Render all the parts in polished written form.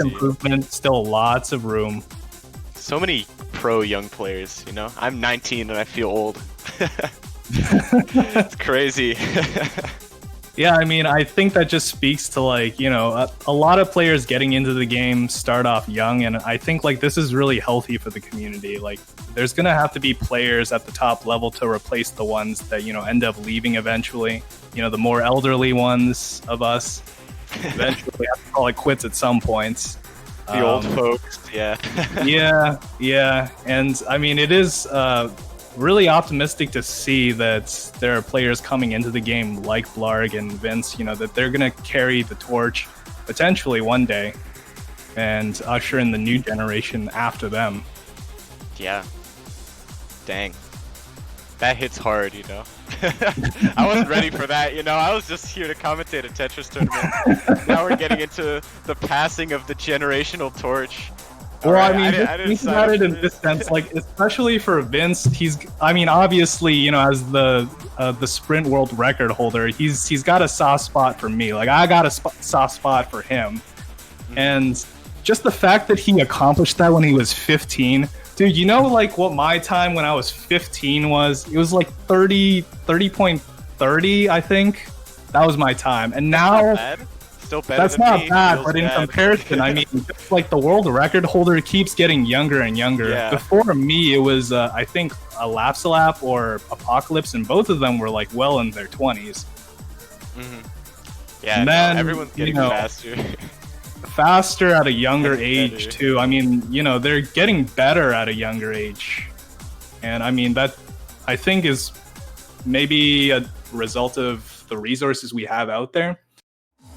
improvement, still lots of room. So many pro young players, you know? I'm 19 and I feel old. It's crazy. Yeah, I mean, I think that just speaks to, like, you know, a lot of players getting into the game start off young, and I think, like, this is really healthy for the community. Like, there's going to have to be players at the top level to replace the ones that, you know, end up leaving eventually. You know, the more elderly ones of us eventually have to call it quits at some points. The old folks, yeah. yeah. And, I mean, it is... really optimistic to see that there are players coming into the game like Blaarg and Vince, you know, that they're going to carry the torch potentially one day and usher in the new generation after them. Yeah. Dang. That hits hard, you know. I wasn't ready for that, you know. I was just here to commentate a Tetris tournament. Now we're getting into the passing of the generational torch. Well, right, I mean, think about it in this sense, like, especially for Vince, I mean, obviously, you know, as the sprint world record holder, he's got a soft spot for me. Like, I got a soft spot for him. And just the fact that he accomplished that when he was 15, dude, you know, like, what my time when I was 15 was? It was like 30.30, I think. That was my time. And now... That's not bad, but in comparison, I mean, just like the world record holder keeps getting younger and younger. Yeah. Before me, it was, I think, a Lapsalap or Apocalypse, and both of them were like well in their 20s. Yeah, and then, everyone's getting faster. Faster at a younger age, too. I mean, you know, they're getting better at a younger age. And I mean, that, I think, is maybe a result of the resources we have out there.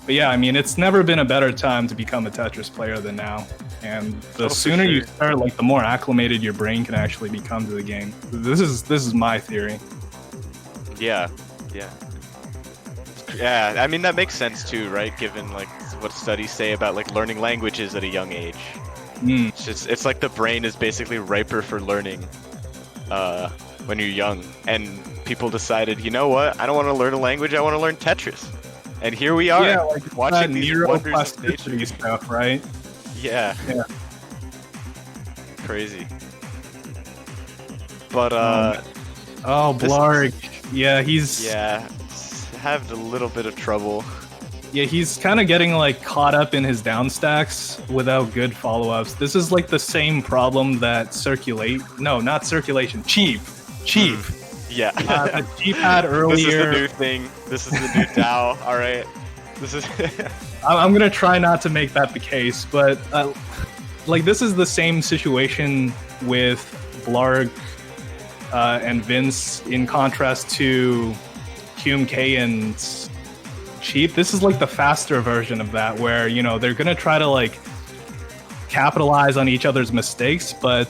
But yeah, I mean, it's never been a better time to become a Tetris player than now. And the sooner you start, like, the more acclimated your brain can actually become to the game. This is my theory. Yeah. I mean, that makes sense too, right? Given like what studies say about like learning languages at a young age. It's like the brain is basically riper for learning when you're young. And people decided, you know what? I don't want to learn a language. I want to learn Tetris. And here we are, like watching these wonders of nature stuff, right? Yeah. Crazy. But Blaarg. Yeah, he's having a little bit of trouble. Yeah, he's kind of getting like caught up in his down stacks without good follow-ups. This is like the same problem that Cheap. Yeah. Cheap had earlier. This is the new thing. This is the new DAO. All right. This is. I'm gonna try not to make that the case, but like, this is the same situation with Blaarg and Vince in contrast to QMK and Cheap. This is like the faster version of that, where, you know, they're gonna try to like capitalize on each other's mistakes, but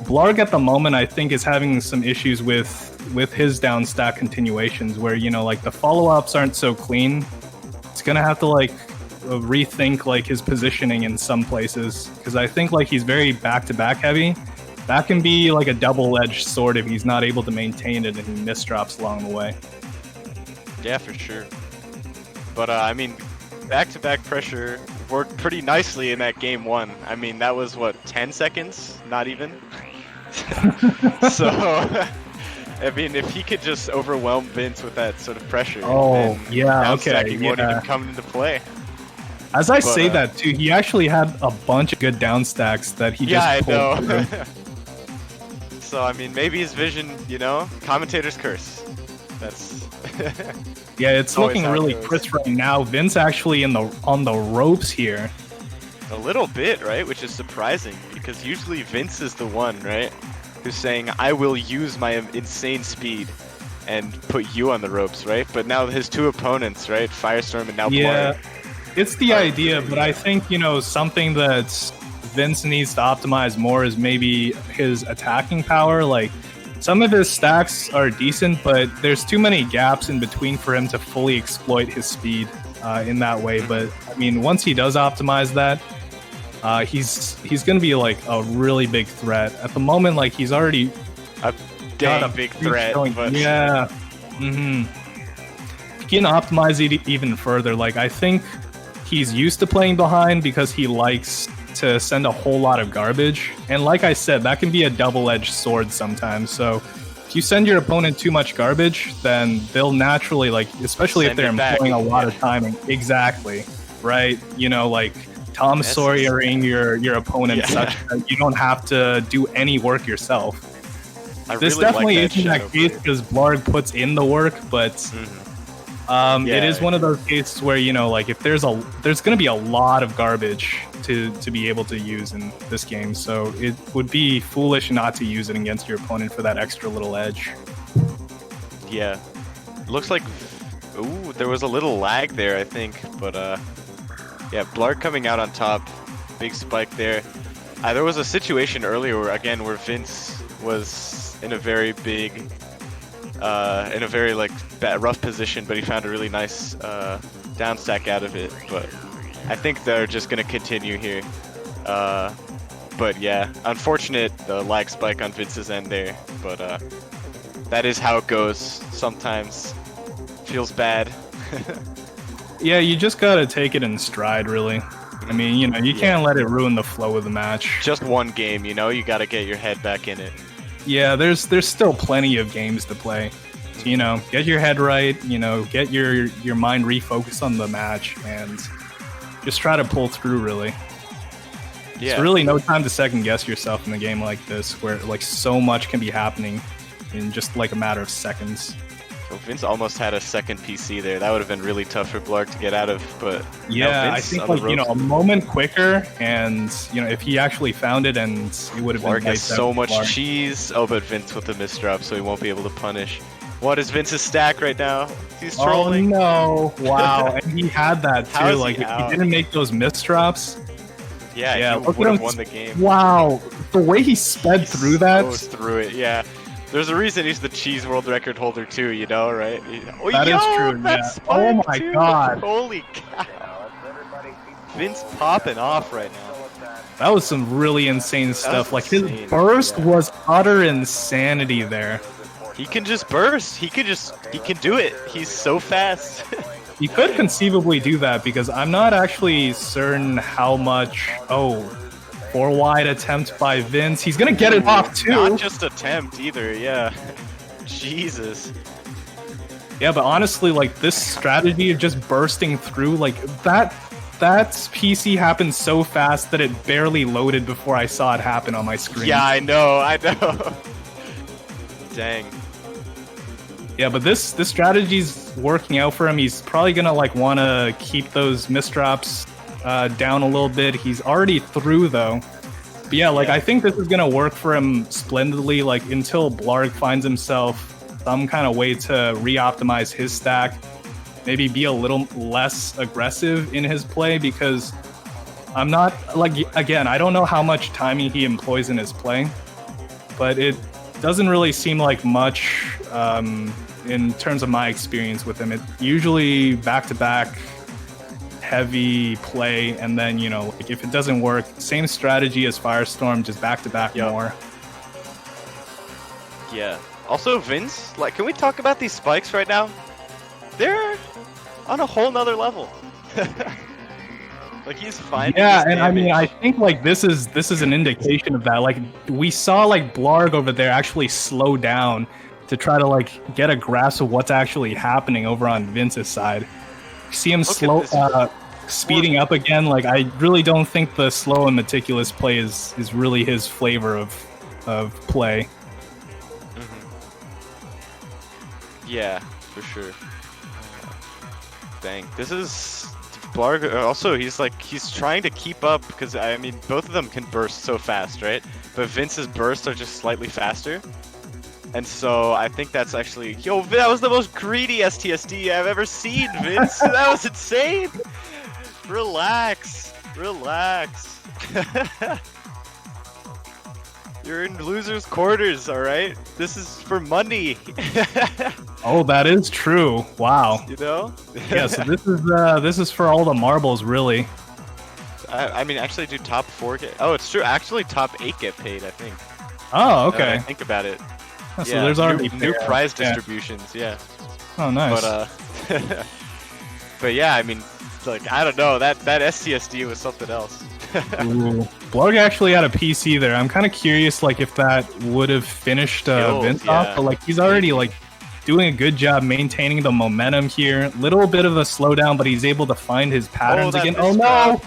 Blaarg at the moment, I think, is having some issues with his down stack continuations, where, you know, like, the follow-ups aren't so clean. It's gonna have to like rethink like his positioning in some places, because I think like he's very back-to-back heavy. That can be like a double-edged sword if he's not able to maintain it and he misdrops along the way. Yeah, for sure. But I mean, back-to-back pressure worked pretty nicely in that game one. I mean, that was what, 10 seconds? Not even. So, I mean, if he could just overwhelm Vince with that sort of pressure, then downstacking won't even come into play. As I say that too, he actually had a bunch of good down stacks that he just pulled. I know. So I mean, maybe his vision, you know, commentator's curse. That's. Yeah, it's looking really crisp right now. Vince actually on the ropes here. A little bit, right? Which is surprising, because usually Vince is the one, right, who's saying, I will use my insane speed and put you on the ropes, right? But now his two opponents, right, Firestorm and now Blaarg. It's the idea, but I think, you know, something that Vince needs to optimize more is maybe his attacking power. Like, some of his stacks are decent, but there's too many gaps in between for him to fully exploit his speed in that way. But I mean, once he does optimize that, he's going to be like a really big threat. At the moment, like, he's already a big threat. But... Yeah. He can optimize it even further. Like, I think he's used to playing behind because he likes to send a whole lot of garbage. And like I said, that can be a double-edged sword sometimes. So if you send your opponent too much garbage, then they'll naturally, like, especially if they're employing a lot of timing. Exactly. Right? You know, like Tom Sawyering your opponent such that you don't have to do any work yourself. This really definitely isn't that case because Blaarg puts in the work, but it is one of those cases where, you know, like if there's going to be a lot of garbage to be able to use in this game, so it would be foolish not to use it against your opponent for that extra little edge. Yeah, looks like there was a little lag there, I think, but yeah, Blaarg coming out on top, big spike there. There was a situation earlier where Vince was in a very big, rough position, but he found a really nice down stack out of it. But I think they're just gonna continue here. But yeah, unfortunate the lag spike on Vince's end there. But that is how it goes. Sometimes feels bad. Yeah, you just gotta take it in stride, really. I mean, you know, you can't let it ruin the flow of the match. Just one game, you know, you gotta get your head back in it. Yeah, there's still plenty of games to play. So, you know, get your head right, you know, get your mind refocused on the match, and just try to pull through, really. Yeah. It's really no time to second guess yourself in a game like this, where like so much can be happening in just like a matter of seconds. So Vince almost had a second PC there. That would have been really tough for Blaarg to get out of, but yeah, I think like, you know, a moment quicker, and you know, if he actually found it, and it would have been. Blaarg has so much cheese. Oh, but Vince with the misdrop, so he won't be able to punish. What is Vince's stack right now? He's trolling. Oh no! Wow, and he had that too. Like if he didn't make those misdrops. Yeah, he would have won the game. Wow, the way he sped through that. Goes through it, yeah. There's a reason he's the cheese world record holder too, you know, right? That is true, yeah. Oh my god. Holy cow. Vince popping off right now. That was some really insane stuff. Like his burst was utter insanity there. He can just burst. He can do it. He's so fast. He could conceivably do that because I'm not actually certain how much. Oh, 4 wide attempt by Vince. He's gonna get it off too. Not just attempt either, yeah. Jesus. Yeah, but honestly, like this strategy of just bursting through, like that PC happened so fast that it barely loaded before I saw it happen on my screen. Yeah, I know. Dang. Yeah, but this strategy's working out for him. He's probably gonna like want to keep those misdrops down a little bit. He's already through though. But yeah, like I think this is gonna work for him splendidly. Like until Blaarg finds himself some kind of way to re-optimize his stack, maybe be a little less aggressive in his play, because I'm not like, again, I don't know how much timing he employs in his play, but it doesn't really seem like much in terms of my experience with him. It usually back-to-back heavy play, and then, you know, like if it doesn't work, same strategy as Firestorm, just back-to-back more. Yeah. Also, Vince, like, can we talk about these spikes right now? They're on a whole nother level. Like he's finding. Yeah, and I mean, I think like this is an indication of that. Like we saw like Blaarg over there actually slow down to try to like get a grasp of what's actually happening over on Vince's side. See him speeding up again. Like I really don't think the slow and meticulous play is really his flavor of play. Yeah, for sure. Dang, this is Blaarg. Also, he's trying to keep up because I mean both of them can burst so fast, right? But Vince's bursts are just slightly faster, and so I think that's actually that was the most greedy STSD I've ever seen, Vince. That was insane. Relax. You're in losers' quarters, all right? This is for money. Oh, that is true. Wow. You know? Yeah. So this is for all the marbles, really. I mean, actually, do top 4 get? Oh, it's true. Actually, top 8 get paid, I think. Oh, okay. Now that I think about it. Oh, so there's already new prize distributions. Yeah. Oh, nice. But but yeah, I mean, like, I don't know, that STSD was something else. Ooh. Blaarg actually had a PC there. I'm kind of curious, like, if that would have finished Vince off, but like he's already like doing a good job maintaining the momentum here. Little bit of a slowdown, but he's able to find his patterns again. Oh no!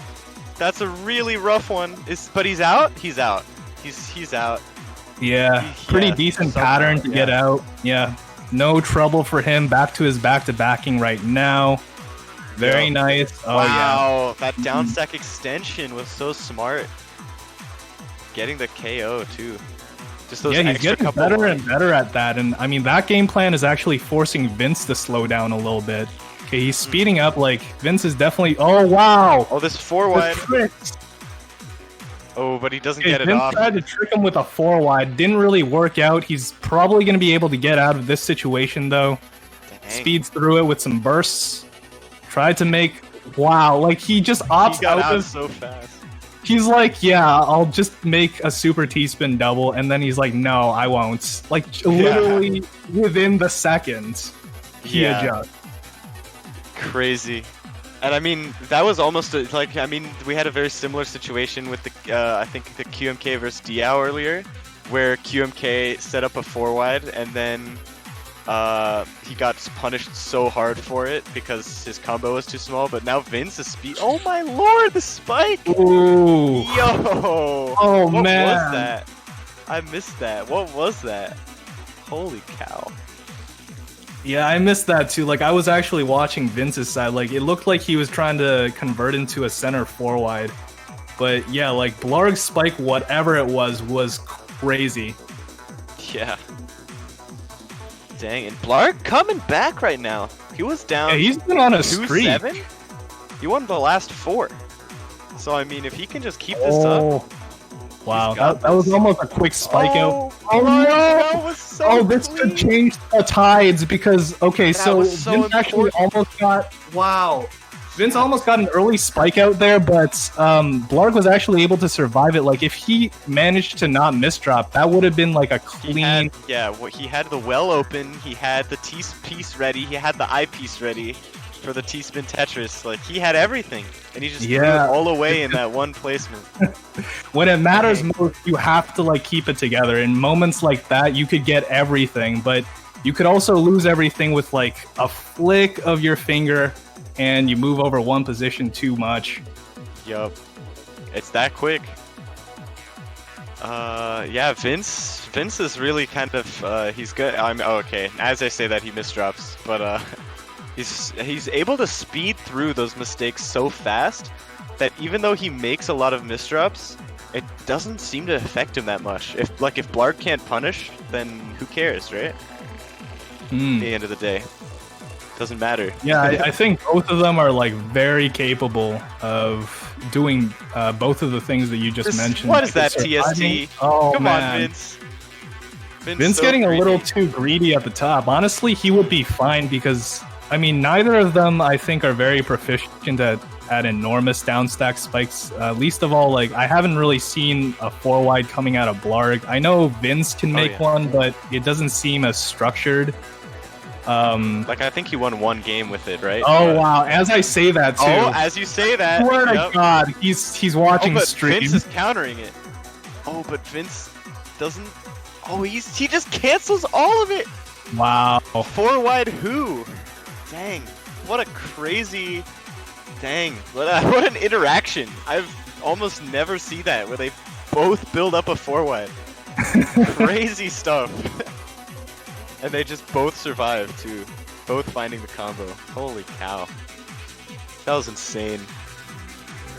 That's a really rough one. But he's out. He's out. He's out. Yeah, pretty decent pattern to get out. Yeah, no trouble for him. Back to his back-to-backing right now. Very nice. Oh, wow, that down stack extension was so smart. Getting the KO too. Just those he's getting better and better at that. And I mean, that game plan is actually forcing Vince to slow down a little bit. Okay, he's speeding up. Like Vince is definitely. Oh wow! Oh, this 4-wide. Oh, but he doesn't get it off. Vince tried to trick him with a 4-wide. Didn't really work out. He's probably going to be able to get out of this situation though. Dang. Speeds through it with some bursts. Tried to make, wow, like he just opts out of so fast. He's like, yeah, I'll just make a super T-spin double, and then he's like, no, I won't. Like literally within the seconds, he adjusts. Crazy. And I mean, that was almost like, I mean, we had a very similar situation with the, I think the QMK versus Diao earlier, where QMK set up a 4-wide and then he got punished so hard for it because his combo was too small, but now Vince is speed. Oh my lord, the spike! Ooh. Yo! Oh what man! What was that? I missed that. What was that? Holy cow. Yeah, I missed that too. Like, I was actually watching Vince's side. Like, it looked like he was trying to convert into a center 4-wide. But yeah, like, Blaarg's spike, whatever it was crazy. Yeah. Dang, and Blaarg coming back right now. He was down. Yeah, he's been on a streak. 2-7? He won the last 4. So I mean, if he can just keep this up. Wow, that was almost a quick spike out. Oh no! That was so this clean. could change the tides because okay, so so Vince actually almost got Vince almost got an early spike out there, but Blaarg was actually able to survive it. Like, if he managed to not misdrop, that would have been like a clean. He had the well open. He had the T piece ready. He had the I piece ready for the T-spin Tetris. Like, he had everything, and he just threw it all away in that one placement. When it matters most, you have to like keep it together. In moments like that, you could get everything, but you could also lose everything with like a flick of your finger. And you move over one position too much. Yup. It's that quick. Yeah, Vince is really kind of, he's good. Okay, as I say that, he misdrops, but he's able to speed through those mistakes so fast that even though he makes a lot of misdrops, it doesn't seem to affect him that much. If Blaarg can't punish, then who cares, right? At the end of the day. Doesn't matter. Yeah, I think both of them are like very capable of doing both of the things that you just mentioned. What is that, TSD? Oh, come man. on, Vince. Vince so getting greedy. A little too greedy at the top. Honestly, he would be fine because, I mean, neither of them, I think, are very proficient at enormous downstack spikes. Least of all, like, I haven't really seen a 4-wide coming out of Blaarg. I know Vince can make one, but it doesn't seem as structured. Like, I think he won one game with it, right? Oh, wow. As I say that, too. Oh, as you say that. Swear to God, he's watching but stream. Vince is countering it. Oh, but Vince doesn't... Oh, he just cancels all of it! Wow. 4-wide who? Dang. What a crazy... Dang. What an interaction. I've almost never seen that, where they both build up a 4-wide. Crazy stuff. And they just both survive, too. Both finding the combo. Holy cow. That was insane.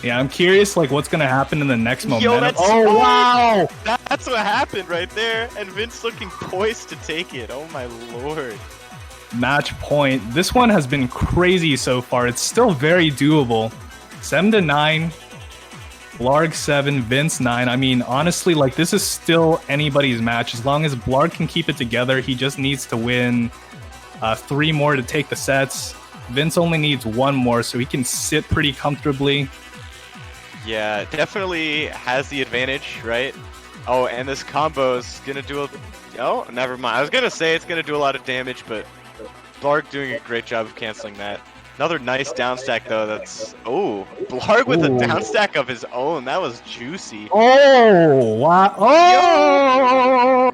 Yeah, I'm curious, like, what's gonna happen in the next momentum. That's wow! That's what happened right there. And Vince looking poised to take it. Oh my lord. Match point. This one has been crazy so far. It's still very doable. 7-9. Blaarg 7, Vince 9. I mean, honestly, like, this is still anybody's match. As long as Blaarg can keep it together, he just needs to win 3 more to take the sets. Vince only needs 1 more, so he can sit pretty comfortably. Yeah, definitely has the advantage, right? Oh, and this combo is gonna do a... Oh, never mind. I was gonna say it's gonna do a lot of damage, but Blaarg doing a great job of canceling that. Another nice down stack though. That's Blaarg with a down stack of his own. That was juicy. Oh wow! Oh,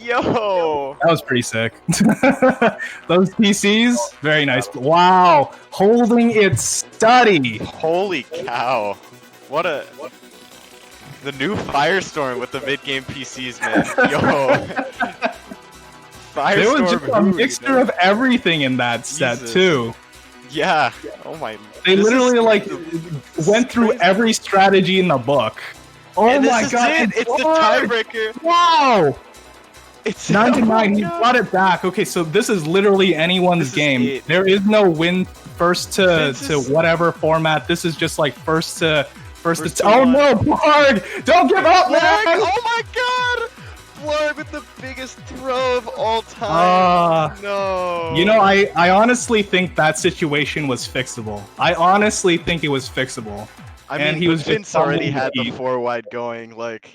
Yo. that was pretty sick. Those PCs, very nice. Wow, holding it steady. Holy cow! What a the new Firestorm with the mid game PCs, man. Yo. Firestorm. There was just a mixture of everything in that set too. Yeah. Oh my. They literally like went through every strategy in the book. Oh and my this god! is it. It's the tiebreaker. Wow! It's 9-9. He brought it back. Okay, so this is literally anyone's game. There is no win first to whatever format. This is just like first to. Oh no, Blaarg! Don't give up, man! Oh my god! Blaarg with the biggest throw of all time. No. You know, I honestly think that situation was fixable. I honestly think it was fixable. I mean, he was Vince already had the 4 wide going, like.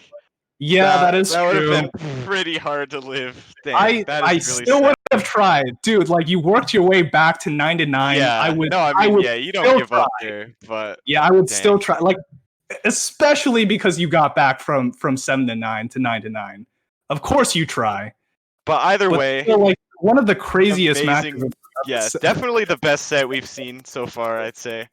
Yeah, that is that true. That would have been pretty hard to live. Damn, I really still would have tried, dude. Like you worked your way back to 9-9. Yeah, I would. No, I mean, yeah, you don't give up there, but yeah, I would still try. Like, especially because you got back from 7-9 to 9-9. Of course, you try. But either way, still, like one of the craziest matches. Yeah, definitely the best set we've seen so far, I'd say.